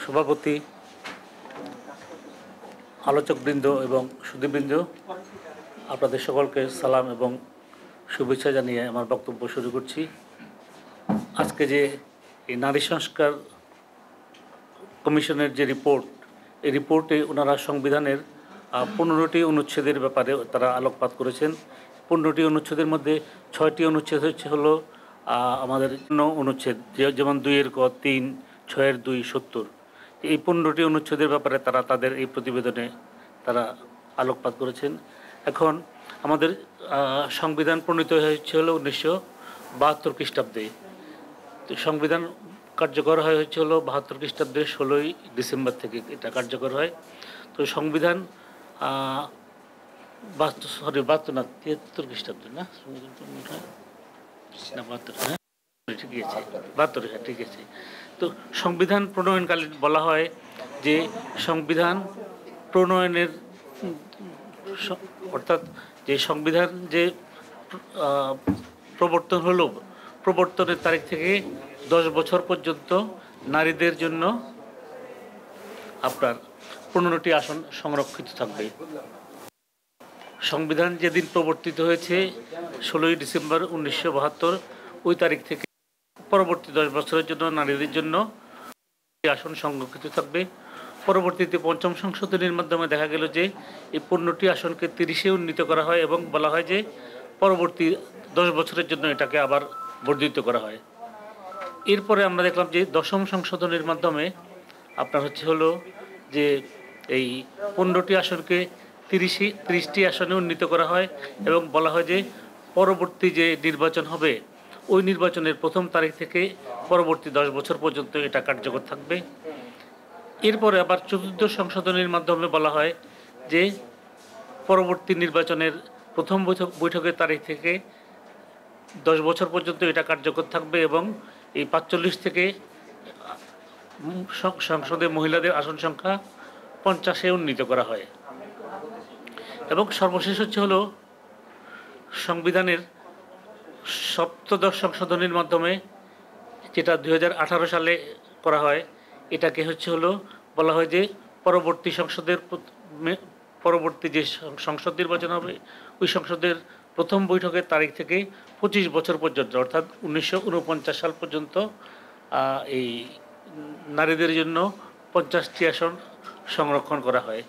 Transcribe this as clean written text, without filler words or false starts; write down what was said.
সভাপতি, আলোচকবৃন্দ এবং সুধীবৃন্দ, আপনাদের সকলকে সালাম এবং শুভেচ্ছা জানিয়ে আমার বক্তব্য শুরু করছি। আজকে যে এই নারী সংস্কার কমিশনের যে রিপোর্ট, এই রিপোর্টে ওনারা সংবিধানের 15টি অনুচ্ছেদের ব্যাপারে তারা আলোকপাত করেছেন। 15টি অনুচ্ছেদের মধ্যে 6টি অনুচ্ছেদ হলো আমাদের অনুচ্ছেদ, যেমন 2 ক 3, 6 2, 70। এই 15টি অনুচ্ছেদের ব্যাপারে তারা তাদের এই প্রতিবেদনে তারা আলোকপাত করেছেন। এখন আমাদের সংবিধান প্রণীত হয়েছে হলো 1972 খ্রিস্টাব্দে। তো সংবিধান কার্যকর হয়েছে হলো 72 খ্রিস্টাব্দে 16ই ডিসেম্বর থেকে এটা কার্যকর হয়। তো সংবিধান 73 খ্রিস্টাব্দে না, 72, হ্যাঁ ঠিকই আছে, 72, হ্যাঁ ঠিক আছে। তো সংবিধান প্রণয়নকালীন বলা হয় যে সংবিধান প্রণয়নের অর্থাৎ যে সংবিধান যে প্রবর্তন হলো, প্রবর্তনের তারিখ থেকে 10 বছর পর্যন্ত নারীদের জন্য আপনার 15টি আসন সংরক্ষিত থাকবে। সংবিধান যেদিন প্রবর্তিত হয়েছে 16ই ডিসেম্বর 1972, ওই তারিখ থেকে পরবর্তী 10 বছরের জন্য নারীদের জন্য আসন সংরক্ষিত থাকবে। পরবর্তীতে 5ম সংশোধনীর মাধ্যমে দেখা গেল যে এই 15টি আসনকে 30-এ উন্নীত করা হয় এবং বলা হয় যে পরবর্তী 10 বছরের জন্য এটাকে আবার বর্ধিত করা হয়। এরপরে আমরা দেখলাম যে 10ম সংশোধনীর মাধ্যমে আপনার হলো যে এই 15টি আসনকে 30টি আসনে উন্নীত করা হয় এবং বলা হয় যে পরবর্তী যে নির্বাচন হবে ওই নির্বাচনের প্রথম তারিখ থেকে পরবর্তী 10 বছর পর্যন্ত এটা কার্যকর থাকবে। এরপরে আবার 4র্থ সংশোধনীর মাধ্যমে বলা হয় যে পরবর্তী নির্বাচনের প্রথম বৈঠকের তারিখ থেকে 10 বছর পর্যন্ত এটা কার্যকর থাকবে এবং এই 45 থেকে সংসদে মহিলাদের আসন সংখ্যা 50-এ উন্নীত করা হয়। এবং সর্বশেষ হলো সংবিধানের 7ম সংশোধনীর মাধ্যমে, যেটা 2018 সালে করা হয়, এটাকে হলো বলা হয় যে পরবর্তী যে সংসদ নির্বাচন হবে ওই সংসদের প্রথম বৈঠকের তারিখ থেকে 25 বছর পর্যন্ত অর্থাৎ 1949 সাল পর্যন্ত এই নারীদের জন্য 50টি আসন সংরক্ষণ করা হয়।